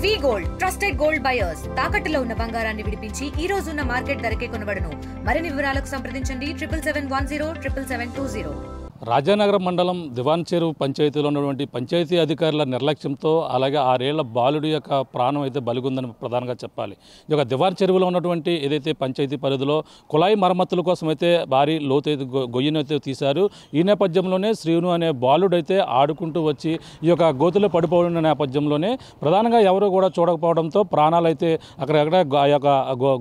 వి gold trusted gold buyers తాకట్టులో ఉన్న బంగారాన్ని విడిపించి ఈ రోజు ఉన్న మార్కెట్ ధరకే కొనబడును. మరిన్ని వివరాలకు సంప్రదించండి 7710 రాజానగరం మండలం దివాన్ చెరువు పంచాయతీలో ఉన్నటువంటి పంచాయతీ అధికారుల నిర్లక్ష్యంతో అలాగే 6 ఏళ్ల బాలుడి యొక్క ప్రాణం అయితే బలిగొందని ప్రధానంగా చెప్పాలి. ఈ యొక్క దివాన్ చెరువులో ఉన్నటువంటి ఏదైతే పంచాయతీ పరిధిలో కుళాయి మరమ్మతుల కోసం అయితే భారీ లోతైతే గొయ్యినైతే తీశారు. ఈ నేపథ్యంలోనే శ్రీను అనే బాలుడు అయితే ఆడుకుంటూ వచ్చి ఈ యొక్క గోతులో పడిపోయిన నేపథ్యంలోనే ప్రధానంగా ఎవరు కూడా చూడకపోవడంతో ప్రాణాలు అయితే అక్కడక్కడ ఆ యొక్క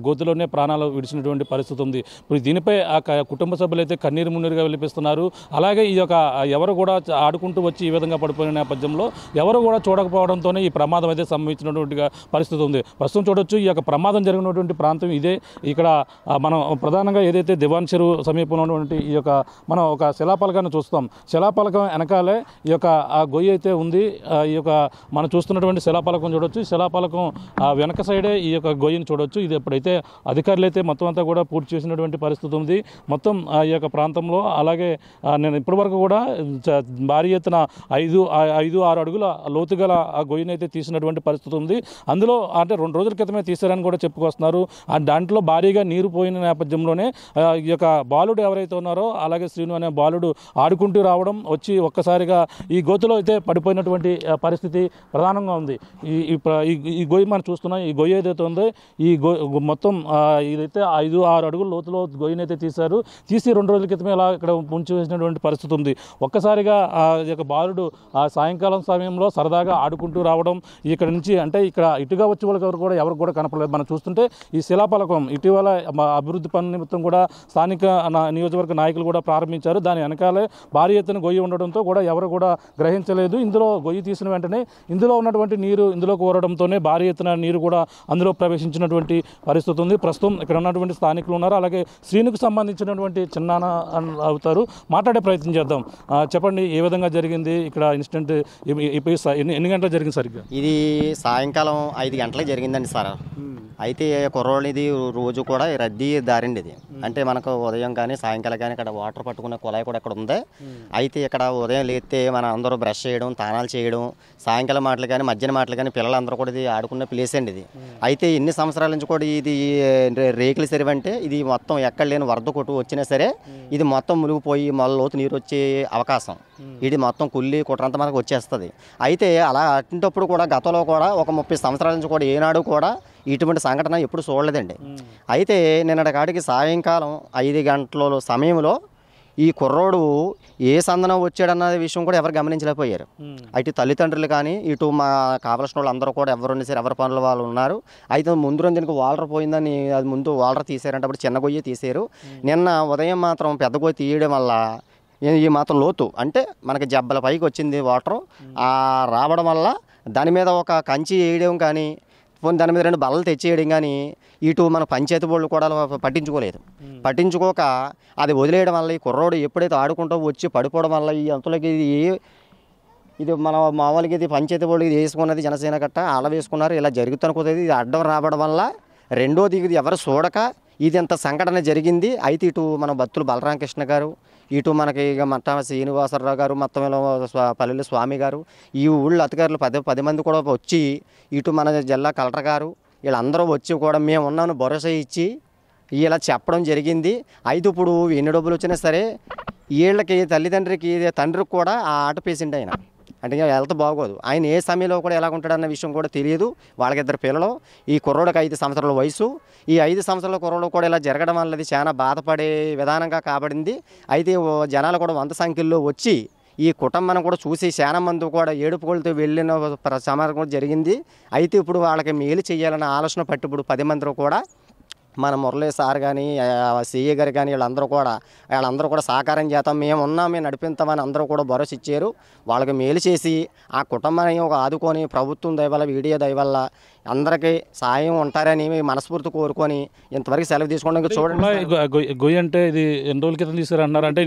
గోతులోనే ప్రాణాలు విడిచినటువంటి పరిస్థితి ఉంది. ఇప్పుడు దీనిపై ఆ కుటుంబ సభ్యులు అయితే కన్నీరు మున్నీరుగా విలిపిస్తున్నారు. అలాగే ఈ యొక్క ఎవరు కూడా ఆడుకుంటూ వచ్చి ఈ విధంగా పడిపోయిన నేపథ్యంలో ఎవరు కూడా చూడకపోవడంతోనే ఈ ప్రమాదం అయితే సంభవించినటువంటి పరిస్థితి ఉంది. ప్రస్తుతం చూడొచ్చు ఈ యొక్క ప్రమాదం జరిగినటువంటి ప్రాంతం ఇదే. ఇక్కడ మనం ప్రధానంగా ఏదైతే దివాన్ చెరువు సమీపంలో ఉన్నటువంటి ఈ యొక్క మనం ఒక శిలాపలకాన్ని చూస్తాం. శిలాపలకం వెనకాలే ఈ యొక్క ఆ గొయ్యి అయితే ఉంది. ఈ యొక్క మనం చూస్తున్నటువంటి శిలాపలకం చూడొచ్చు. శిలాపలకం వెనక సైడే ఈ యొక్క గొయ్యిని చూడొచ్చు. ఇది ఎప్పుడైతే అధికారులు అయితే మొత్తం అంతా కూడా పూర్తి చేసినటువంటి పరిస్థితి ఉంది. మొత్తం ఈ యొక్క ప్రాంతంలో అలాగే నేను ఇప్పటి వరకు కూడా భారీ ఎత్తున 5-6 అడుగుల లోతుగల ఆ గొయ్యిని అయితే తీసినటువంటి పరిస్థితి ఉంది. అందులో అంటే 2 రోజుల క్రితమే తీశారని కూడా చెప్పుకొస్తున్నారు. దాంట్లో భారీగా నీరు పోయిన నేపథ్యంలోనే ఈ యొక్క బాలుడు ఎవరైతే ఉన్నారో అలాగే శ్రీను అనే బాలుడు ఆడుకుంటూ రావడం వచ్చి ఒక్కసారిగా ఈ గోతులో అయితే పడిపోయినటువంటి పరిస్థితి ప్రధానంగా ఉంది. ఈ గొయ్యి మనం చూస్తున్నాం. ఈ గొయ్యి ఏదైతే ఉందో ఈ మొత్తం ఇదైతే 5-6 అడుగుల లోతులో గొయ్యిని అయితే తీశారు. తీసి 2 రోజుల క్రితమే ఇలా ఇక్కడ ముంచి వేసినటువంటి పరిస్థితి ఉంది. ఒక్కసారిగా ఆ యొక్క బాలుడు ఆ సాయంకాలం సమయంలో సరదాగా ఆడుకుంటూ రావడం ఇక్కడ నుంచి అంటే ఇక్కడ ఇటుగా వచ్చే వాళ్ళకి ఎవరు కూడా కనపడలేదు. మనం చూస్తుంటే ఈ శిలాపలకం ఇటీవల అభివృద్ధి పనుల నిమిత్తం కూడా స్థానిక నియోజకవర్గ నాయకులు కూడా ప్రారంభించారు. దాని వెనకాలే భారీ ఎత్తున గొయ్యి ఉండడంతో కూడా ఎవరు కూడా గ్రహించలేదు. ఇందులో గొయ్యి తీసిన వెంటనే ఇందులో ఉన్నటువంటి నీరు ఇందులో కోరడంతోనే భారీ ఎత్తున నీరు కూడా అందులో ప్రవేశించినటువంటి పరిస్థితి ఉంది. ప్రస్తుతం ఇక్కడ ఉన్నటువంటి స్థానికులు ఉన్నారు. అలాగే శ్రీనుకు సంబంధించినటువంటి చిన్నాన్న అవుతారు. మాట్లాడే ప్రయత్నం చేద్దాం. చెప్పండి, ఏ విధంగా జరిగింది ఇక్కడ ఇన్సిడెంట్? ఎన్ని గంటలకు జరిగింది సరిగ్గా? ఇది సాయంకాలం 5 గంటలకు జరిగిందండి సార్. అయితే కుర్రోళ్ళది రోజు కూడా రద్దీ దారండి ఇది. అంటే మనకు ఉదయం కానీ సాయంకాలం కానీ ఇక్కడ వాటర్ పట్టుకునే కుళాయి కూడా ఇక్కడ ఉంది. అయితే ఇక్కడ ఉదయం లేస్తే మన అందరూ బ్రష్ చేయడం, తానాలు చేయడం, సాయంకాలం మాటలు కానీ మధ్యాహ్నం మాటలు కానీ పిల్లలందరూ కూడా ఇది ఆడుకునే ప్లేస్ అండి ఇది. అయితే ఇన్ని సంవత్సరాల నుంచి కూడా ఇది రేకుల చెరువు అంటే ఇది మొత్తం ఎక్కడ లేని వరద కొట్టు వచ్చినా సరే ఇది మొత్తం మునిగిపోయి మళ్ళీ లోతు నీరు వచ్చే అవకాశం ఇది మొత్తం కుళ్ళి కుట్రంత మనకు వచ్చేస్తుంది. అయితే అలా అట్టినప్పుడు కూడా గతంలో కూడా ఒక 30 సంవత్సరాల నుంచి కూడా ఏనాడు కూడా ఇటువంటి సంఘటన ఎప్పుడు చూడలేదండి. అయితే నిన్నటి కాడికి సాయంకాలం 5 గంటల సమయంలో ఈ కుర్రోడు ఏ సందనం వచ్చాడన్న విషయం కూడా ఎవరు గమనించలేకపోయారు. అటు తల్లిదండ్రులు కానీ ఇటు మా కావలసిన వాళ్ళు అందరూ కూడా ఎవరు సరే ఎవరి పనులు వాళ్ళు ఉన్నారు. అయితే ముందు రోజు దీనికి వాటర్ పోయిందని అది ముందు వాటర్ తీసారంటే అప్పుడు చిన్న గొయ్యి తీసారు. నిన్న ఉదయం మాత్రం పెద్ద గొయ్యి తీయడం వల్ల ఈ మాత్రం లోతు అంటే మనకి జబ్బల పైకి వచ్చింది వాటర్ రావడం వల్ల దాని మీద ఒక కంచి వేయడం కానీ దాని మీద 2 బల్లలు తెచ్చేయడం కానీ ఇటు మన పంచాయతీ వాళ్ళు కూడా పట్టించుకోక అది వదిలేయడం వల్ల ఈ కుర్రోడు ఎప్పుడైతే ఆడుకుంటూ వచ్చి పడిపోవడం వల్ల ఈ అంతులకి ఇది మన మామూలుగా ఇది పంచాయతీ వాళ్ళు ఇది వేసుకున్నది జనసేన గట్ట అలా వేసుకున్నారు. ఇలా జరుగుతున్నది ఇది అడ్డం రావడం వల్ల రెండోది ఇది ఎవరు చూడక ఇది ఎంత సంఘటన జరిగింది. అయితే ఇటు మన బత్తులు బలరామకృష్ణ గారు, ఇటు మనకి ఇక మొత్తం శ్రీనివాసరావు గారు, మొత్తం పల్లెలు స్వామి గారు, ఈ ఊళ్ళో అధికారులు 10 మంది కూడా వచ్చి ఇటు మన జిల్లా కలెక్టర్ గారు వీళ్ళందరూ వచ్చి కూడా మేము ఉన్నాను భరోసా ఇచ్చి ఇలా చెప్పడం జరిగింది. అయితే ఇప్పుడు ఎన్ని డబ్బులు వచ్చినా సరే వీళ్ళకి తండ్రికి కూడా ఆ ఆట పేషెంట్ ఆయన అంటే హెల్త్ బాగోదు. ఆయన ఏ సమయంలో కూడా ఎలా ఉంటాడన్న విషయం కూడా తెలియదు. వాళ్ళకి 2 పిల్లలు, ఈ కుర్రోడికి 5 సంవత్సరాల వయసు. ఈ 5 సంవత్సరాల కుర్రోడు కూడా ఇలా జరగడం వల్ల చాలా బాధపడే విధానంగా కాబడింది. అయితే జనాలు కూడా 100 సంఖ్యలో వచ్చి ఈ కుటుంబాన్ని కూడా చూసి చాలా మంది కూడా ఏడుపుకోలతో వెళ్ళిన సమాచారం కూడా జరిగింది. అయితే ఇప్పుడు వాళ్ళకి మేలు చేయాలన్న ఆలోచన పట్టి ఇప్పుడు 10 మంది కూడా మన మురళీ సార్ కానీ సిఏ గారు కానీ వాళ్ళందరూ కూడా సహకారం చేస్తాం, మేము ఉన్నాం, మేము నడిపిస్తామని అందరూ కూడా భరోసా ఇచ్చారు. వాళ్ళకి మేలు చేసి ఆ కుటుంబాన్ని ఆదుకొని ప్రభుత్వం దయవల్ల వీడియో దయవల్ల అందరికీ సాయం ఉంటారని మనస్ఫూర్తి కోరుకొని ఇంతవరకు సెలవు తీసుకోవడానికి చూడండి. గొయ్యి అంటే ఇది ఎన్ని రోజుల క్రితం తీసారు అన్నారు, అంటే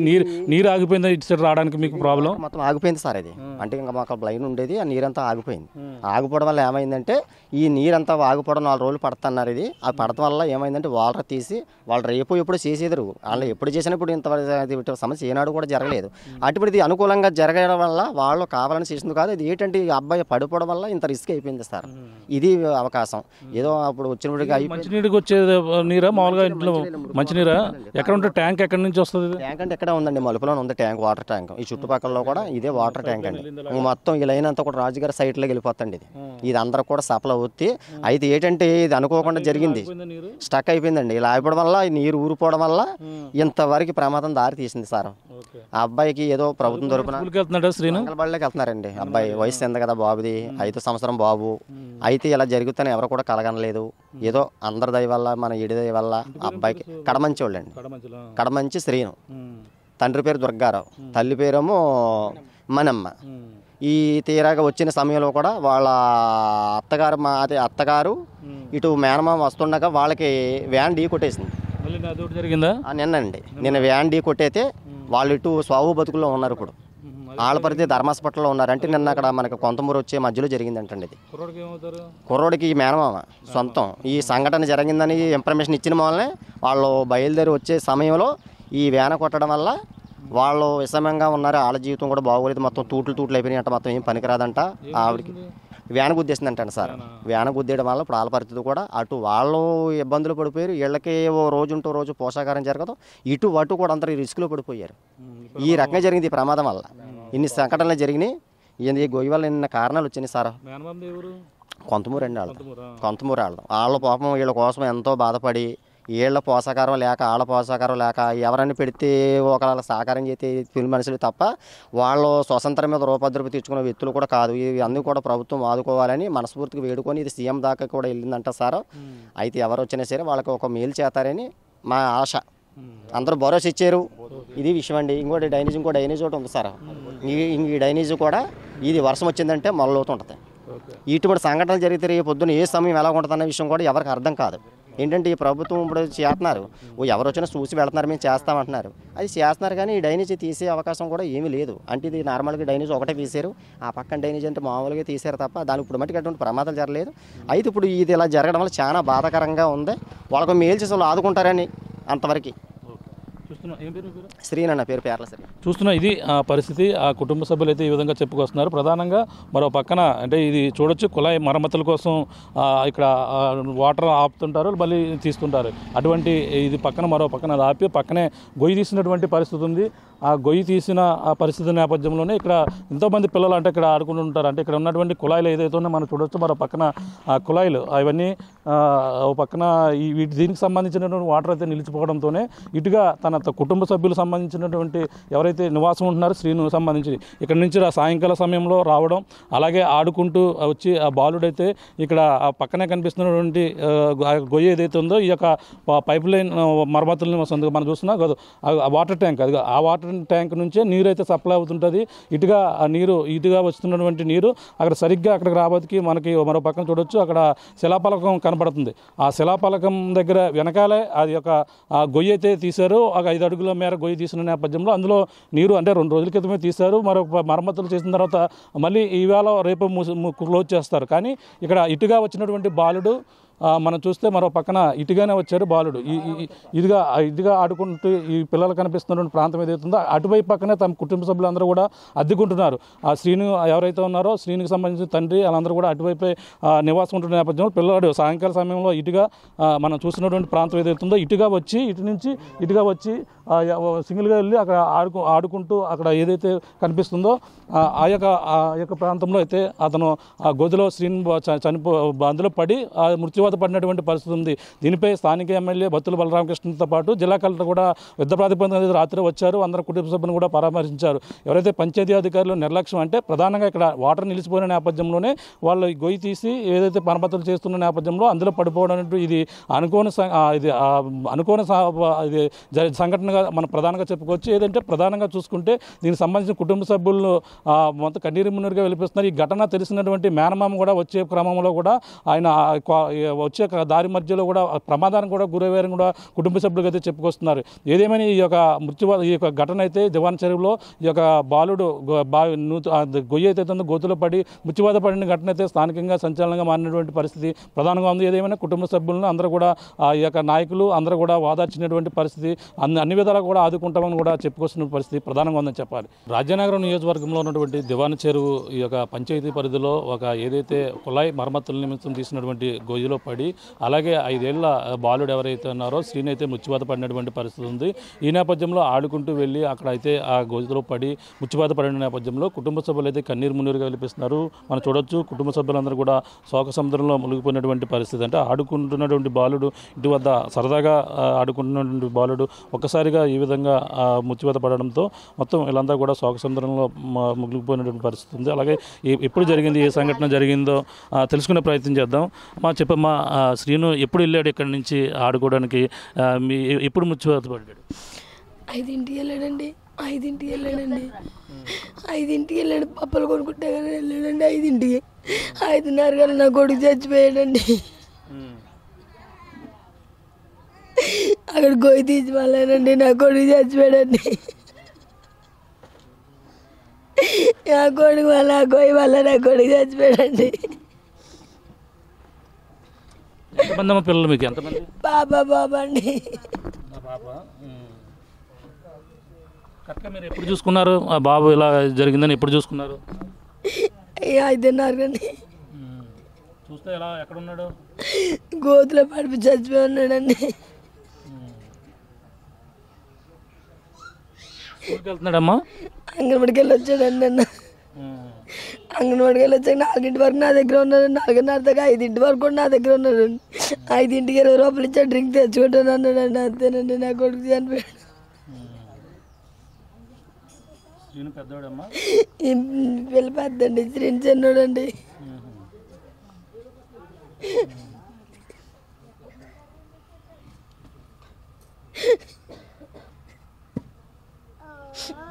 నీరు ఆగిపోయింది ఇటు సైడ్ రావడానికి మీకు ప్రాబ్లం? మొత్తం ఆగిపోయింది సార్. ఇది అంటే ఇంకా మాకు లైన్ ఉండేది, ఆ నీరంతా ఆగిపోయింది. ఆగిపోవడం వల్ల ఏమైందంటే ఈ నీరంతా ఆగిపోవడం 4 రోజులు పడుతున్నారు. ఇది అది పడటం వల్ల ఏమైంది ఏమైందంటే వాటర్ తీసి వాళ్ళు రేపు ఎప్పుడు చేసేదరు, వాళ్ళు ఎప్పుడు చేసినప్పుడు ఇంత సమస్య ఏనాడు కూడా జరగలేదు. అటు ఇది అనుకూలంగా జరగడం వల్ల వాళ్ళు కావాలని చేసింది కాదు. ఇది ఏంటంటే ఈ అబ్బాయి పడిపోవడం వల్ల ఇంత రిస్క్ అయిపోయింది సార్. ఇది అవకాశం ఏదో అప్పుడు వచ్చినప్పటికి మంచినీటికి వచ్చే నీరా మామూలుగా ఇంట్లో మంచినీరా ఎక్కడ ఉంటే ట్యాంక్ ఎక్కడి నుంచి వస్తుంది? ట్యాంక్ అంటే ఎక్కడ ఉందండి, మలుపులో ఉంది ట్యాంక్, వాటర్ ట్యాంక్. ఈ చుట్టుపక్కల కూడా ఇదే వాటర్ ట్యాంక్ అండి. మొత్తం ఈ లైన్ అంతా కూడా రాజుగారి సైట్లోకి వెళ్ళిపోతుంది. ఇది అందరూ కూడా సప్లై అవుతుంది. అయితే ఏంటంటే ఇది అనుకోకుండా జరిగింది, స్టక్ అయిపోయిందండి. ఇలా అయిపోవడం వల్ల నీరు ఊరిపోవడం వల్ల ఇంతవరకు ప్రమాదం దారి తీసింది సార్. ఆ అబ్బాయికి ఏదో ప్రభుత్వం తరపున అంగన్వాడీలోకి వెళ్తున్నారండి. అబ్బాయి వయసు ఎంత కదా బాబుది, 5వ సంవత్సరం బాబు. అయితే ఇలా జరుగుతానే ఎవరు కూడా కలగనలేదు. ఏదో అందరి దయ వల్ల మన ఇడి దయ వల్ల అబ్బాయికి కడమంచి వాళ్ళండి, కడమంచి శ్రీను, తండ్రి పేరు దుర్గారావు, తల్లి పేరేమో మనమ్మ. ఈ తీరాగా వచ్చిన సమయంలో కూడా వాళ్ళ అత్తగారు ఇటు మేనమామ వస్తుండగా వాళ్ళకి వ్యాన్ ఢీ కొట్టేసింది. జరిగిందా? నిన్న వ్యాన్ ఢీ కొట్టయితే వాళ్ళు ఇటు స్వావు బతుకుల్లో ఉన్నారు. ఇప్పుడు ఆళ్ళపరిధి ధర్మాస్పటల్లో ఉన్నారు. అంటే నిన్న అక్కడ మనకి కొంతమూరు వచ్చే మధ్యలో జరిగిందంటండి. ఇది కుర్రోడికి ఈ మేనమామ సొంతం. ఈ సంఘటన జరిగిందని ఇన్ఫర్మేషన్ ఇచ్చిన వల్లనే వాళ్ళు బయలుదేరి వచ్చే సమయంలో ఈ వ్యాన్ కొట్టడం వల్ల వాళ్ళు విషమంగా ఉన్నారు. వాళ్ళ జీవితం కూడా బాగోలేదు. మొత్తం తూట్లు అయిపోయినాయి అంట. మొత్తం ఏం పనికిరాదంట. ఆవిడకి వ్యాన్ గుద్దేసిందంట సార్. వ్యాన్ గుద్దేయడం వల్ల ఇప్పుడు వాళ్ళ పరిస్థితి కూడా అటు వాళ్ళు ఇబ్బందులు పడిపోయారు. వీళ్ళకి ఓ రోజు పోషాకారం జరగదు. ఇటు అటు కూడా అందరూ రిస్క్లో పడిపోయారు. ఈ రకంగా జరిగింది ఈ ప్రమాదం వల్ల. ఇన్ని సంఘటనలు జరిగినాయి. ఈ గొయ్యి వల్ల ఇన్ని కారణాలు వచ్చినాయి సార్. కొంతమూరు అండి వాళ్ళు, కొంతమూరు వాళ్ళ పాపం వీళ్ళ కోసం ఎంతో బాధపడి వీళ్ళ పోషాకారం లేక వాళ్ళ పోషాకారం లేక ఎవరన్నా పెడితే ఒకళ్ళ సహకారం చేస్తే పిల్లి మనుషులు తప్ప వాళ్ళు స్వతంత్రం మీద రూపాద్రూపి తెచ్చుకునే వ్యక్తులు కూడా కాదు. ఇవి అన్నీ కూడా ప్రభుత్వం ఆదుకోవాలని మనస్ఫూర్తిగా వేడుకొని ఇది సీఎం దాకా కూడా వెళ్ళిందంట సార్. అయితే ఎవరు వచ్చినా సరే వాళ్ళకి ఒక మేలు చేస్తారని మా ఆశ. అందరూ భరోసా ఇచ్చారు. ఇది విషయం అండి. ఇంకో డైనేజ్ ఒకటి ఉంది సార్. ఈ డైనేజ్ కూడా ఇది వర్షం వచ్చిందంటే మొదలవుతుంటుంది. ఇటువంటి సంఘటనలు జరిగితే రేపు పొద్దున్న ఏ సమయం ఎలా ఉంటుందన్న విషయం కూడా ఎవరికి అర్థం కాదు. ఏంటంటే ఈ ప్రభుత్వం ఇప్పుడు చేస్తున్నారు, ఎవరు వచ్చినా చూసి వెళ్తున్నారు, మేము చేస్తామంటున్నారు. అది చేస్తున్నారు కానీ ఈ డైనేజ్ తీసే అవకాశం కూడా ఏమీ లేదు. అంటే ఇది నార్మల్గా డైనేజ్ ఒకటే తీసారు. ఆ పక్కన డైనేజ్ అంటే మామూలుగా తీసారు తప్ప దానికి ఇప్పుడు మట్టుకు అటువంటి ప్రమాదాలు జరగలేదు. అయితే ఇప్పుడు ఇది ఇలా జరగడం వల్ల చాలా బాధాకరంగా ఉంది. వాళ్ళకు మేలు చేసి వాళ్ళు ఆదుకుంటారని అంతవరకు. శ్రీనన్న పేరు పేర్ల శ్రీ. చూస్తున్నా ఇది ఆ పరిస్థితి. ఆ కుటుంబ సభ్యులు అయితే ఈ విధంగా చెప్పుకొస్తున్నారు. ప్రధానంగా మరో పక్కన అంటే ఇది చూడొచ్చు, కుళాయి మరమ్మతుల కోసం ఇక్కడ వాటర్ ఆపుతుంటారు, మళ్ళీ తీస్తుంటారు. అటువంటి ఇది పక్కన మరో పక్కన అది ఆపి పక్కనే గొయ్యి తీసినటువంటి పరిస్థితి ఉంది. ఆ గొయ్యి తీసిన ఆ పరిస్థితి నేపథ్యంలోనే ఇక్కడ ఎంతోమంది పిల్లలు అంటే ఇక్కడ ఆడుకుంటుంటారు. అంటే ఇక్కడ ఉన్నటువంటి కుళాయిలు ఏదైతే ఉన్నాయో మనం చూడొచ్చు. మరో పక్కన ఆ కుళాయిలు అవన్నీ పక్కన దీనికి సంబంధించినటువంటి వాటర్ అయితే నిలిచిపోవడంతోనే ఇటుగా తన కుటుంబ సభ్యులకు సంబంధించినటువంటి ఎవరైతే నివాసం ఉంటున్నారో శ్రీను సంబంధించి ఇక్కడ నుంచి సాయంకాల సమయంలో రావడం, అలాగే ఆడుకుంటూ వచ్చి ఆ బాలుడైతే ఇక్కడ ఆ పక్కనే కనిపిస్తున్నటువంటి గొయ్యి ఏదైతే ఉందో ఈ యొక్క పైప్ లైన్ మరమ్మతులను మనం చూస్తున్నాం కదా, ఆ వాటర్ ట్యాంక్, అది ఆ వాటర్ ట్యాంక్ నుంచే నీరు అయితే సప్లై అవుతుంటుంది. ఇటుగా ఆ నీరు ఇటుగా వస్తున్నటువంటి నీరు అక్కడ సరిగ్గా అక్కడికి రాబోతుకి మనకి మరో పక్కన చూడొచ్చు, అక్కడ శిలాపలకం కనపడుతుంది. ఆ శిలాపలకం దగ్గర వెనకాలే అది ఒక గొయ్యి అయితే తీశారు. ఒక 5 అడుగుల మేర గొయ్యి తీసిన నేపథ్యంలో అందులో నీరు అంటే 2 రోజుల క్రితమే తీశారు. మరొక మరమ్మతులు చేసిన తర్వాత మళ్ళీ ఈవేళ రేపు క్లోజ్ చేస్తారు. కానీ ఇక్కడ ఇటుగా వచ్చినటువంటి బాలుడు మనం చూస్తే మరో పక్కన ఇటుగానే వచ్చారు బాలుడు. ఇదిగా ఆడుకుంటూ ఈ పిల్లలు కనిపిస్తున్నటువంటి ప్రాంతం ఏదైతుందో అటువైపు పక్కనే తమ కుటుంబ సభ్యులందరూ కూడా అద్దెకుంటున్నారు. ఆ శ్రీను ఎవరైతే ఉన్నారో శ్రీనికి సంబంధించిన తండ్రి వాళ్ళందరూ కూడా అటువైపే నివాసం ఉంటున్న నేపథ్యంలో పిల్లవాడు సాయంకాల సమయంలో ఇటుగా మనం చూసినటువంటి ప్రాంతం ఏదైతుందో ఇటుగా వచ్చి ఇటుగా వచ్చి సింగిల్గా వెళ్ళి అక్కడ ఆడుకుంటూ అక్కడ ఏదైతే కనిపిస్తుందో ఆ యొక్క ప్రాంతంలో అయితే అతను ఆ గొదిలో శ్రీను అందులో పడి మృత్యువాత పడినటువంటి పరిస్థితి ఉంది. దీనిపై స్థానిక ఎమ్మెల్యే బత్తుల బలరామకృష్ణతో పాటు జిల్లా కలెక్టర్ కూడా యుద్ధ ప్రాతిపదికన రాత్రి వచ్చారు. అందరూ కుటుంబ సభ్యులను కూడా పరామర్శించారు. ఎవరైతే పంచాయతీ అధికారులు నిర్లక్ష్యం అంటే ప్రధానంగా ఇక్కడ వాటర్ నిలిచిపోయిన నేపథ్యంలోనే వాళ్ళు గొయ్యి తీసి ఏదైతే మరమ్మతులు చేస్తున్న నేపథ్యంలో అందులో పడిపోవడం ఇది అనుకోని సంఘటనగా మనం ప్రధానంగా చెప్పుకోవచ్చు. ఏదంటే ప్రధానంగా చూసుకుంటే దీనికి సంబంధించిన కుటుంబ సభ్యులను మొత్తం కన్నీరు మున్నీరుగా వెలిపిస్తున్నారు. ఈ ఘటన తెలిసినటువంటి మేనమామ కూడా వచ్చే క్రమంలో కూడా ఆయన వచ్చే దారి మధ్యలో కూడా ప్రమాదానికి కూడా గురయ్యారని కూడా కుటుంబ సభ్యులకు అయితే చెప్పుకొస్తున్నారు. ఏదేమైనా ఈ యొక్క ఘటన అయితే దివాన్ చెరువులో ఈ యొక్క బాలుడు గొయ్యి అయితే గోతులో పడి మృత్యువాత పడిన ఘటన అయితే స్థానికంగా సంచలనంగా మారినటువంటి పరిస్థితి ప్రధానంగా ఉంది. ఏదేమైనా కుటుంబ సభ్యులను అందరూ కూడా ఈ యొక్క నాయకులు అందరూ కూడా వాదార్చినటువంటి పరిస్థితి, అన్ని విధాలా కూడా ఆదుకుంటామని కూడా చెప్పుకొస్తున్న పరిస్థితి ప్రధానంగా ఉందని చెప్పాలి. రాజానగరం నియోజకవర్గంలో ఉన్నటువంటి దివాన్ చెరువు ఈ యొక్క పంచాయతీ పరిధిలో ఏదైతే కుళాయి మరమ్మతుల నిమిత్తం తీసినటువంటి గొయ్యిలో పడి అలాగే 5 ఏళ్ల బాలుడు ఎవరైతే ఉన్నారో శ్రీని అయితే మృత్యువాత పడినటువంటి పరిస్థితి ఉంది. ఈ నేపథ్యంలో ఆడుకుంటూ వెళ్ళి అక్కడ అయితే ఆ గొయ్యిలో పడి మృత్యువాత పడిన నేపథ్యంలో కుటుంబ సభ్యులు అయితే కన్నీరు మున్నీరుగా విలిపిస్తున్నారు. మనం చూడొచ్చు కుటుంబ సభ్యులందరూ కూడా శోక సముద్రంలో మునిగిపోయినటువంటి పరిస్థితి. అంటే ఆడుకుంటున్నటువంటి బాలుడు ఇటు వద్ద సరదాగా ఆడుకుంటున్నటువంటి బాలుడు ఒక్కసారిగా ఈ విధంగా మృత్యువాత పడడంతో మొత్తం వీళ్ళంతా కూడా శోక సముద్రంలో మునిగిపోయినటువంటి పరిస్థితి ఉంది. అలాగే ఎప్పుడు జరిగింది, ఏ సంఘటన జరిగిందో తెలుసుకునే ప్రయత్నం చేద్దాం. చెప్పమ్మా, శ్రీను ఎప్పుడు వెళ్ళాడు ఇక్కడి నుంచి ఆడుకోవడానికి, ఎప్పుడు మృత్యువాత పడ్డాడు? 5ంటికి వెళ్ళాడండి. 5ంటికి వెళ్ళాడు. పప్పలు కొనుక్కుంటే కానీ వెళ్ళాడండి 5ంటికి. 5:30 కల్లా నా కొడుకు చచ్చిపోయాడండి. అక్కడ గొయ్యి తీసి వాళ్ళేనండి నా కొడుకు చచ్చిపోయాడండి. నా కొడుకు వల్ల ఆ గొయ్యి వల్ల నా కొడుకు చచ్చిపోయాడండి. ఎంతమంది పిల్లలు మీకు? ఎంతమంది? బాబా అండి. కరెక్ట్గా మీరు ఎప్పుడు చూసుకున్నారు ఆ బాబు ఇలా జరిగిందని ఎప్పుడు చూసుకున్నారు? 5:30 అండి. చూస్తే ఎలా ఎక్కడ ఉన్నాడు? గోతులో పడిపి చచ్చిపోయి ఉన్నాడండి. స్కూల్కి వెళ్తున్నాడమ్మా? అంగన్వాడికి వెళ్ళి వచ్చాడండి అన్న. అంగన్వాడికి వెళ్ళి వచ్చాక 4 వరకు నా దగ్గర ఉన్నాడు. 4:30 దాకా 5 వరకు కూడా నా దగ్గర ఉన్నాడండి. 5కి 20 రూపాయలు ఇచ్చా డ్రింక్ తెచ్చుకుంటాను అన్నాడండి. అంతేనండి నా కొడుకు చనిపోయాడు. పిల్ల పెద్దండి, శ్రీని చిన్నోడండి.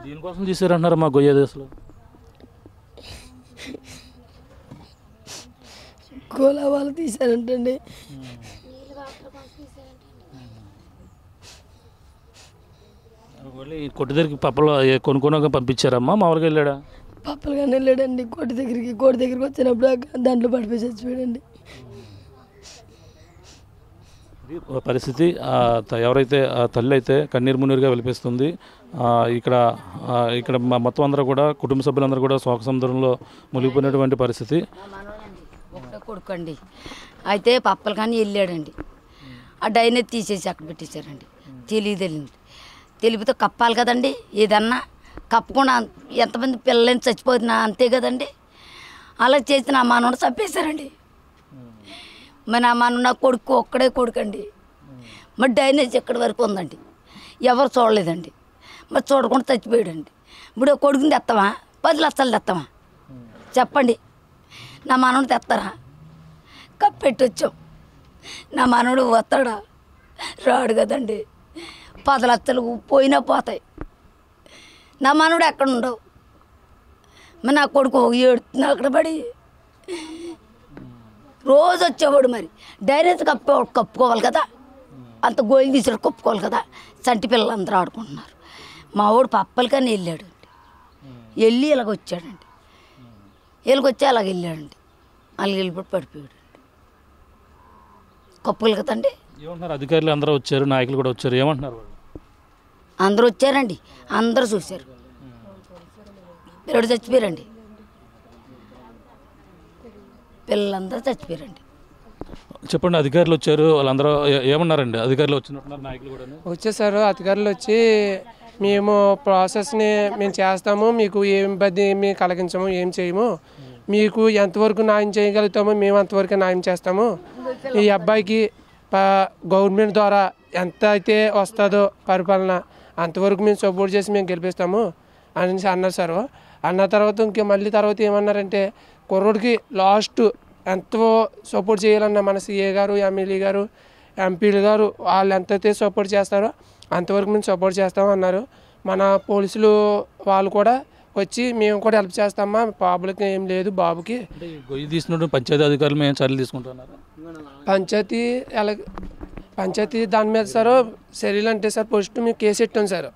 దీనికోసం తీసారంటున్నారు మా గొయ్య దేశంలో. కోలా వాళ్ళు తీసారంటండి. కొట్టు దగ్గరికి పప్పలు కొనుక్కొని పంపించారమ్మా, మామూలుగా వెళ్ళాడా? పప్పలు కానీ వెళ్ళాడండి. కోటి దగ్గరికి వచ్చినప్పుడు దాంట్లో పడిపోయి చచ్చిపోయాడండి. పరిస్థితి ఎవరైతే తల్లి అయితే కన్నీరు మున్నీరుగా విలిపిస్తుంది. ఇక్కడ మొత్తం అందరూ కూడా కుటుంబ సభ్యులందరూ కూడా శోక సముద్రంలో మునిగిపోయినటువంటి పరిస్థితి. ఒకటే కొడుకండి. అయితే పప్పలు కానీ వెళ్ళాడండి. ఆ డైనేజ్ తీసేసి అక్కడ పెట్టేశారండి. తెలిపితే కప్పాలి కదండి. ఏదన్నా కప్పకుండా ఎంతమంది పిల్లలని చచ్చిపోతున్నా అంతే కదండి. అలా చేసి నా మనవడు చంపేశారండి. మరి నా నా కొడుకు ఒక్కడే కొడుకండి. మరి డైనేజ్ ఎక్కడి వరకు ఉందండి, ఎవరు చూడలేదండి. మరి చూడకుండా చచ్చిపోయాడండి. ఇప్పుడు కొడుకుని తెస్తామా? 10 లక్షలు తెస్తామా చెప్పండి? నా మనవడు తెస్తారా? కప్పెట్టి వచ్చాం. నా మనవడు వస్తాడా? రాడు కదండి. 10 లక్షలు పోయినా పోతాయి. నా మనవడు ఎక్కడ ఉండవు. మరి నా కొడుకు ఏడుతున్నా అక్కడ పడి రోజు వచ్చేవాడు. మరి డైరెక్ట్ కప్పుకోవాలి కదా, అంత గోయిలు తీసాడు కప్పుకోవాలి కదా. చంటి పిల్లలు అందరూ ఆడుకుంటున్నారు. మా వాడు పప్పలు కానీ వెళ్ళాడు. వెళ్ళి ఇలాగ వచ్చాడండి. ఇలాగొచ్చి అలాగ వెళ్ళాడండి. అలాగ వెళ్ళిపోయి పడిపోయాడు. కప్పులు కదండి. ఏమంటున్నారు అధికారులు? అందరూ వచ్చారు, నాయకులు కూడా వచ్చారు. ఏమంటున్నారు? అందరూ వచ్చారండి. అందరూ చూశారు. పిల్లడు చచ్చిపోయారండి. పిల్లలందరూ చచ్చిపోయారండి. చెప్పండి, అధికారులు వచ్చారు, వాళ్ళందరూ ఏమన్నారండి? అధికారులు వచ్చినట్టున్నారు, నాయకులు కూడా వచ్చేసారు. అధికారులు వచ్చి మేము ప్రాసెస్ని మేము చేస్తాము, మీకు ఏం ఇబ్బంది మేము కలిగించము, ఏం చేయము, మీకు ఎంతవరకు న్యాయం చేయగలుగుతామో మేము అంతవరకు న్యాయం చేస్తాము. ఈ అబ్బాయికి గవర్నమెంట్ ద్వారా ఎంత అయితే వస్తుందో పరిపాలన అంతవరకు మేము సపోర్ట్ చేసి మేము గెలిపిస్తాము అని అన్నారు సార్. అన్న తర్వాత మళ్ళీ తర్వాత ఏమన్నారంటే కుర్రోడికి లాస్ట్ ఎంతో సపోర్ట్ చేయాలన్న మన సీఏ గారు, ఎమ్మెల్యే గారు, ఎంపీలు గారు వాళ్ళు ఎంతైతే సపోర్ట్ చేస్తారో అంతవరకు మేము సపోర్ట్ చేస్తామన్నారు. మన పోలీసులు వాళ్ళు కూడా వచ్చి మేము కూడా హెల్ప్ చేస్తామా, బాబులకి ఏం లేదు బాబుకి. అంటే ఈ గొయ్యి తీసినట్టు పంచాయతీ అధికారులు మేము చర్యలు తీసుకుంటున్నారు. పంచాయతీ దాని మీద సార్ చర్యలు అంటే సార్ ఫస్ట్ మేము కేసు పెట్టాం సార్.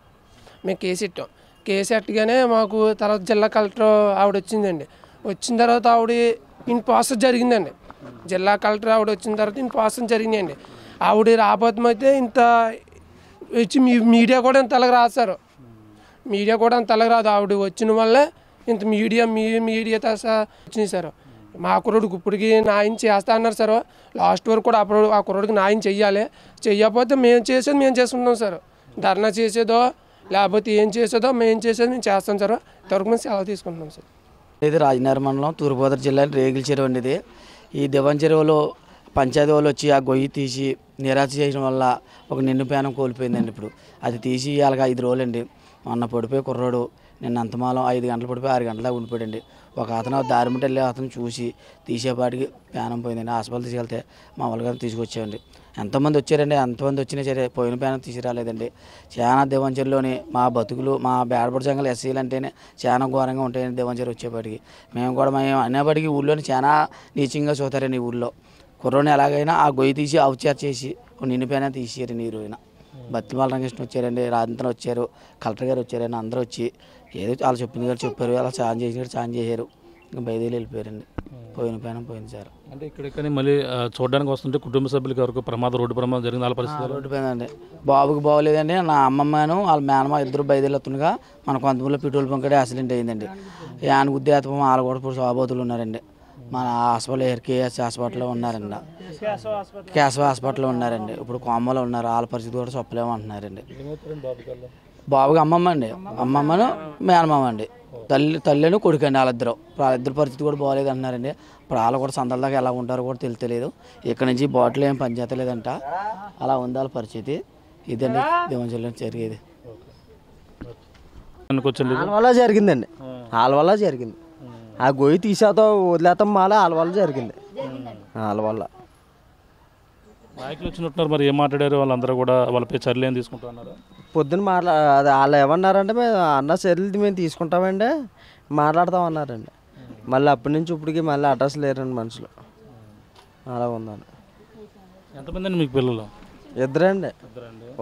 మేము కేసు ఎట్టగానే మాకు తర్వాత జిల్లా కలెక్టర్ ఆవిడ వచ్చిందండి. వచ్చిన తర్వాత ఆవిడ ఇన్ ప్రాసెస్ జరిగిందండి. జిల్లా కలెక్టర్ ఆవిడ వచ్చిన తర్వాత ఇన్ ప్రాసెస్ జరిగిందండి. ఆవిడ రాబోతే ఇంత వచ్చి మీడియా కూడా ఇంత అలాగ రాదు సార్. మీడియా కూడా అంత అలాగ రాదు. ఆవిడ వచ్చిన వల్లే ఇంత మీడియా వచ్చినాయి సార్. మా కుర్రోడికి ఇప్పటికి న్యాయం చేస్తా అన్నారు సార్. లాస్ట్ వరకు కూడా అప్పుడు ఆ కుర్రోడికి న్యాయం చెయ్యకపోతే మేము చేసుకుంటాం సార్. ధర్నా చేసేదో లేకపోతే ఏం చేసేదో మేము చేస్తాం సార్. ఇంతవరకు మేము సెలవు తీసుకుంటున్నాం సార్. ఇది రాజనగరం మండలం తూర్పుగోదావరి జిల్లా రేగిల చెరువు అండి. ఇది ఈ దివాన్ చెరువులో పంచాయతీ వాళ్ళు వచ్చి ఆ గొయ్యి తీసి నిరాశ చేయడం వల్ల ఒక నిన్ను పేనం కోల్పోయిందండి. ఇప్పుడు అది తీసి అలాగ 5 రోజులండి. మొన్న పడిపోయి కుర్రాడు నిన్న అంతమాలం 5 గంటలు పడిపోయి 6 గంటల దాకా ఉండిపోయాడండి. ఒక అతను దారి ముట్టి వెళ్ళి అతను చూసి తీసేపాటికి పేనం పోయిందండి. హాస్పిటల్ తీసుకెళ్తే మామూలుగా తీసుకొచ్చామండి. ఎంతమంది వచ్చారండి, ఎంతమంది వచ్చినా సరే పోయిన పేనం తీసుకురాలేదండి. చాలా దివాంచెరులోని మా బతుకులు మా బేడపడి సంఘాలు ఎస్సీలు అంటేనే చాలా ఘోరంగా ఉంటాయండి. దివాంచెరు వచ్చేపాటికి మేము అనేపాటికి ఊళ్ళోని చాలా నీచంగా చూతారండి. ఈ ఊళ్ళో కుర్రోని ఎలాగైనా ఆ గొయ్యి తీసి అవచారు చేసి నిన్ను పేన తీసేయారండి. ఈ రోజున బత్తిమాల రంగకృష్ణ వచ్చారండి, రాజంతరం వచ్చారు, కలెక్టర్ గారు వచ్చారండి. అందరూ వచ్చి ఏదో వాళ్ళు చెప్పింది గారు చెప్పారు, అలా సాయం చేశారు. ఇంకా బయలుదేరి వెళ్ళిపోయారండి. పోయిన పైన పోయింది సార్. అంటే ఇక్కడికని మళ్ళీ చూడడానికి వస్తుంటే కుటుంబ సభ్యులకి వరకు రోడ్డు ప్రమాదం జరిగింది. వాళ్ళ పరిస్థితి రోడ్డు పైన అండి. బాబుకి బాగోలేదండి. నా అమ్మమ్మను వాళ్ళ మేనమ్మ ఇద్దరు బయలుదేరుతుండగా మన కొంతమందిలో పెట్రోల్ బంక్ యాక్సిడెంట్ అయిందండి. యాన గుద్దేతమో వాళ్ళు కూడా ఇప్పుడు సాబోతులు ఉన్నారండి. మన హాస్పిటల్ కేఎస్ హాస్పిటల్లో ఉన్నారండి. కేశవ హాస్పిటల్లో ఉన్నారండి. ఇప్పుడు కోమలో ఉన్నారు. వాళ్ళ పరిస్థితి కూడా చెప్పలేమంటున్నారండి. బాబుకి అమ్మమ్మ అండి, అమ్మమ్మను మేనమామ అండి. తల్లిని కొడుకండి వాళ్ళిద్దరు. వాళ్ళిద్దరు పరిస్థితి కూడా బాగోలేదు అంటున్నారండి. ఇప్పుడు వాళ్ళు కూడా సందల దాకా ఎలా ఉంటారో కూడా తెలియలేదు. ఇక్కడ నుంచి బాటిల్ ఏం పనిచేయలేదంట. అలా ఉంది వాళ్ళ పరిస్థితి. ఇదండి దివాంచెరులో జరిగేది. వాళ్ళ వల్ల జరిగిందండి. వాళ్ళ వల్ల జరిగింది. ఆ గొయ్యి తీసేతో వదిలేతాం వాళ్ళ వల్ల జరిగింది. వాళ్ళ వల్ల నాయకులు వచ్చినట్టున్నారు. మరి ఏం మాట్లాడారు వాళ్ళందరూ కూడా? వాళ్ళపై చర్యలు ఏం తీసుకుంటున్నారు? పొద్దున్న వాళ్ళు ఏమన్నారంటే మేము అన్న చర్యలు మేము తీసుకుంటామండి, మాట్లాడతామన్నారండి. మళ్ళీ అప్పటి నుంచి ఇప్పటికి మళ్ళీ అడ్రస్ లేరండి మనుషులు. అలా ఉందండి. ఎంతమంది అండి మీకు పిల్లలు? 2 అండి.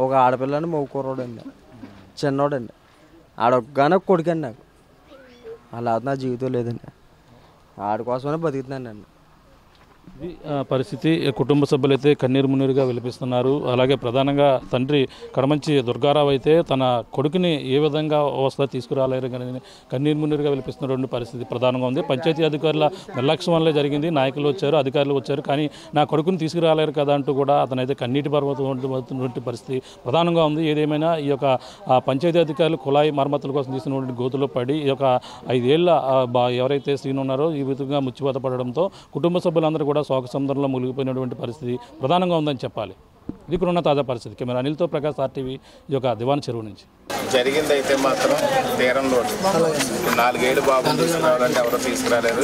ఒక ఆడపిల్లని మగ కుర్రోడండి, చిన్నోడండి. ఆడొక్కగానే కొడుకండి నాకు. అలా నా జీవితం లేదండి. ఆడి కోసమే బతుకుతున్నానండి. ఇది పరిస్థితి. కుటుంబ సభ్యులైతే కన్నీరు మున్నీరుగా విలపిస్తున్నారు. అలాగే ప్రధానంగా తండ్రి కడమంచి దుర్గారావు అయితే తన కొడుకుని ఏ విధంగా అవస్థ తీసుకురాలేరు కానీ కన్నీరు మున్నీరుగా విలపిస్తున్నటువంటి పరిస్థితి ప్రధానంగా ఉంది. పంచాయతీ అధికారుల నిర్లక్ష్యం వల్లే జరిగింది. నాయకులు వచ్చారు, అధికారులు వచ్చారు, కానీ నా కొడుకుని తీసుకురాలేరు కదా అంటూ కూడా అతనైతే కన్నీటి పర్వతం పరిస్థితి ప్రధానంగా ఉంది. ఏదేమైనా ఈ యొక్క పంచాయతీ అధికారులు కుళాయి మరమ్మతుల కోసం తీసినటువంటి గోతులో పడి ఈ యొక్క 5 ఏళ్ల ఎవరైతే శ్రీను ఉన్నారో ఈ విధంగా ముచ్చిపోత పడడంతో కుటుంబ సభ్యులందరూ కూడా శోక సముద్రంలో మునిగిపోయినటువంటి పరిస్థితి ప్రధానంగా ఉందని చెప్పాలి. ఇది ఇప్పుడున్న తాజా పరిస్థితి. కెమెరా అనిల్తో ప్రకాష్, RTV, ఈ యొక్క దివాన్ చెరువు నుంచి. జరిగిందైతే మాత్రం తీరంలో 4 ఏళ్ళు బాబుని తీసుకురావాలంటే ఎవరో తీసుకురాలేదు.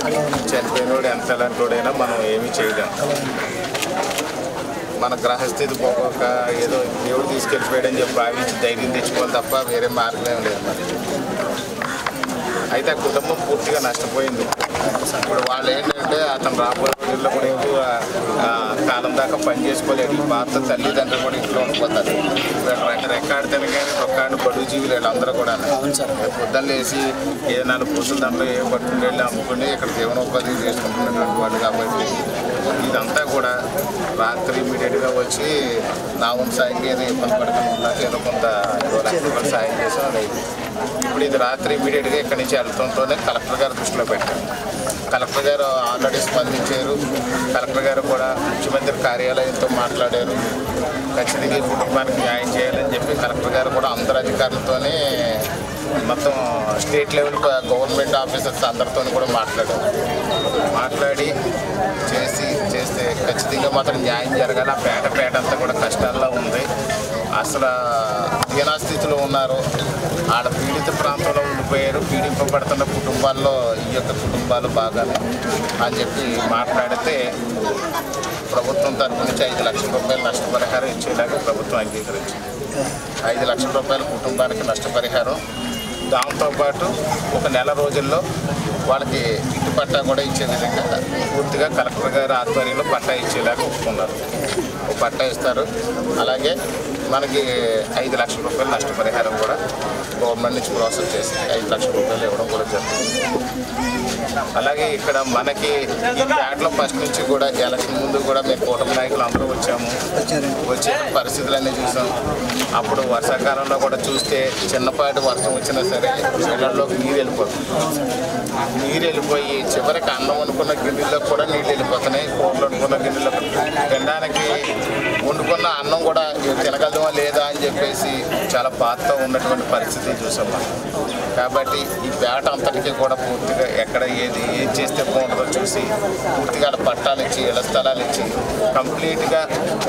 చనిపోయినోడు ఎంత ఎలాంటివాడైనా మనం ఏమీ చేయలేము. మన గ్రహస్థితి పోక ఏదో దేవుడు తీసుకెళ్ళిపోయాడని చెప్పి భావించి ధైర్యం తెచ్చుకోవాలి తప్ప వేరే మార్గం ఏం లేదు. మరి అయితే ఆ కుటుంబం పూర్తిగా నష్టపోయింది. ఇప్పుడు వాళ్ళు ఏంటంటే అతను రాబోయే రోజుల్లో కూడా ఎక్కువ కాలం దాకా పని చేసుకోలేడు. ఈ బాధ తల్లిదండ్రులు కూడా ఇంట్లో ఉండిపోతారు. రెక్కాడితేనే కానీ రొక్కాడిని బడుగు జీవులు వీళ్ళందరూ కూడా పొద్దున్న లేసి ఏ 4 పూసల దాంట్లో ఏ పట్టుకుని వెళ్ళి అమ్ముకుని ఇక్కడ జీవనోపాధి చేసుకుంటున్నటువంటి వాళ్ళు. కాబట్టి ఇదంతా కూడా రాత్రి ఇమీడియట్గా వచ్చి నా ఉన్న సాయం ఏదో ఇబ్బంది పడకుండా ఏదో కొంత 20 లక్షల రూపాయలు సాయం చేసాం. అది ఇప్పుడు ఇది రాత్రి ఇమీడియట్గా ఇక్కడి నుంచి వెళ్తుంటూనే కలెక్టర్ గారు దృష్టిలో పెట్టారు. కలెక్టర్ గారు ఆల్రెడీ స్పందించారు. కలెక్టర్ గారు కూడా ముఖ్యమంత్రి కార్యాలయంతో మాట్లాడారు. ఖచ్చితంగా ఈ కుటుంబానికి న్యాయం చేయాలని చెప్పి కలెక్టర్ గారు కూడా అందరు అధికారులతోనే మొత్తం స్టేట్ లెవెల్ గవర్నమెంట్ ఆఫీసర్స్ అందరితో కూడా మాట్లాడి చేస్తే ఖచ్చితంగా మాత్రం న్యాయం జరగాలి. ఆ పేట అంతా కూడా కష్టాల్లో ఉంది. అసలు దీనాస్థితిలో ఉన్నారు. ఆడ పీడిత ప్రాంతంలో ఉండిపోయారు. పీడింపబడుతున్న కుటుంబాల్లో ఈ యొక్క కుటుంబాలు బాగానే అని చెప్పి మాట్లాడితే ప్రభుత్వం తరఫు నుంచి 5 లక్షల రూపాయలు నష్టపరిహారం ఇచ్చేలాగా ప్రభుత్వం అంగీకరించింది. 5 లక్షల రూపాయల కుటుంబానికి నష్టపరిహారం దాంతోపాటు ఒక నెల రోజుల్లో వాళ్ళకి ఇంటి పట్టా కూడా ఇచ్చే విధంగా పూర్తిగా కలెక్టర్ గారి ఆధ్వర్యంలో పట్టా ఇచ్చేలాగా ఒప్పుకున్నారు. ఒక పట్టా ఇస్తారు. అలాగే మనకి 5 లక్షల రూపాయలు నష్టపరిహారం కూడా గవర్నమెంట్ నుంచి ప్రాసెస్ చేసి 5 లక్షల రూపాయలు ఇవ్వడం కూడా జరుగుతుంది. అలాగే ఇక్కడ మనకి ఈ ప్యాట్లో ఫస్ట్ నుంచి కూడా ఎలక్షన్ ముందు కూడా మేము కూటమి నాయకులు అందరూ వచ్చే పరిస్థితులన్నీ చూసాం. అప్పుడు వర్షాకాలంలో కూడా చూస్తే చిన్నపాటి వర్షం వచ్చినా సరే ఇళ్లలోకి నీరు వెళ్ళిపోతుంది. నీరు వెళ్ళిపోయి చివరికి అన్నం వండుకున్న గిన్నెల్లో కూడా నీళ్ళు వెళ్ళిపోతున్నాయి. కూరలు వండుకున్న గిన్నెల్లో తినడానికి వండుకున్న అన్నం కూడా తినగలమా లేదా అని చెప్పేసి చాలా బాధతో ఉన్నటువంటి పరిస్థితి చూసాం మనం. కాబట్టి ఈ పేట అంతటికీ కూడా పూర్తిగా ఎక్కడ ఏం చేస్తే బాగుంటుందో చూసి పూర్తిగా పట్టాలు ఇచ్చి ఇళ్ల స్థలాలు ఇచ్చి కంప్లీట్గా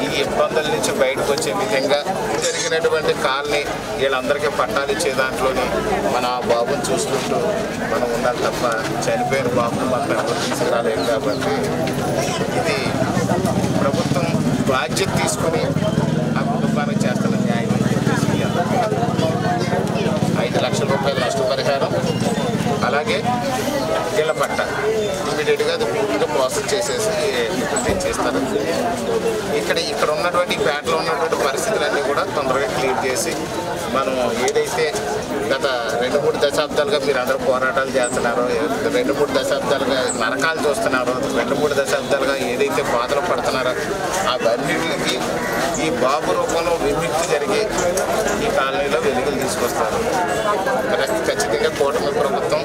ఈ ఇబ్బందుల నుంచి బయటకు వచ్చే విధంగా జరిగినటువంటి కాలనీ వీళ్ళందరికీ పట్టాలు ఇచ్చే దాంట్లోని మన బాబుని చూసుకుంటూ మనం ఉండాలి తప్ప చనిపోయిన బాబుని మనం ఎవరు తీసుకురాలేదు. కాబట్టి ఇది ప్రభుత్వం బాధ్యత తీసుకుని ఆ కుటుంబానికి చేస్తున్న న్యాయం అని చెప్పేసి 5 లక్షల రూపాయల నష్టపరిహారం అలాగే ఇళ్ల పట్ట ఇమీడియట్గా అది పూర్తిగా ప్రాసెస్ చేసేసి చేస్తారు. ఇక్కడ ఉన్నటువంటి పేటలో ఉన్నటువంటి పరిస్థితులన్నీ కూడా తొందరగా క్లియర్ చేసి మనం ఏదైతే గత 2-3 దశాబ్దాలుగా మీరు అందరూ పోరాటాలు చేస్తున్నారో 2-3 దశాబ్దాలుగా నరకాలు చూస్తున్నారో 2-3 దశాబ్దాలుగా ఏదైతే బాధలు పడుతున్నారో అవన్నిటికి ఈ బాబు రూపంలో విముక్తి జరిగి ఈ కాలనీలో వెలుగులు తీసుకొస్తారు. ఖచ్చితంగా కూటమి ప్రభుత్వం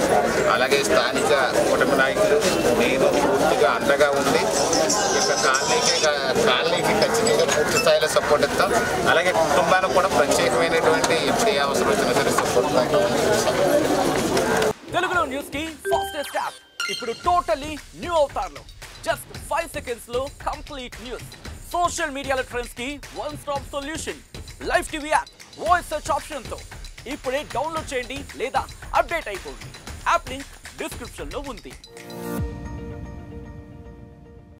అలాగే స్థానిక కూటమి నాయకులు నేను పూర్తిగా అండగా ఉండి ఇక కాలనీకి ఖచ్చితంగా పూర్తి స్థాయిలో సపోర్ట్ ఇస్తాం. అలాగే కుటుంబానికి కూడా ప్రత్యేకమైనటువంటి ఎప్పుడు ఏ అవసరం వచ్చినా సరే సపోర్ట్ తెలుగులో న్యూస్ కి ఫాస్టెస్ట్ యాప్ ఇప్పుడు టోటల్లీ న్యూ అవతార్లో జస్ట్ 5 సెకండ్స్ లో కంప్లీట్ న్యూస్. సోషల్ మీడియాలో ట్రెండ్స్ కి one stop solution. Live TV app voice search option తో ఇప్పుడే డౌన్లోడ్ చేయండి లేదా అప్డేట్ అయిపోండి. యాప్ లింక్ డిస్క్రిప్షన్ లో ఉంది.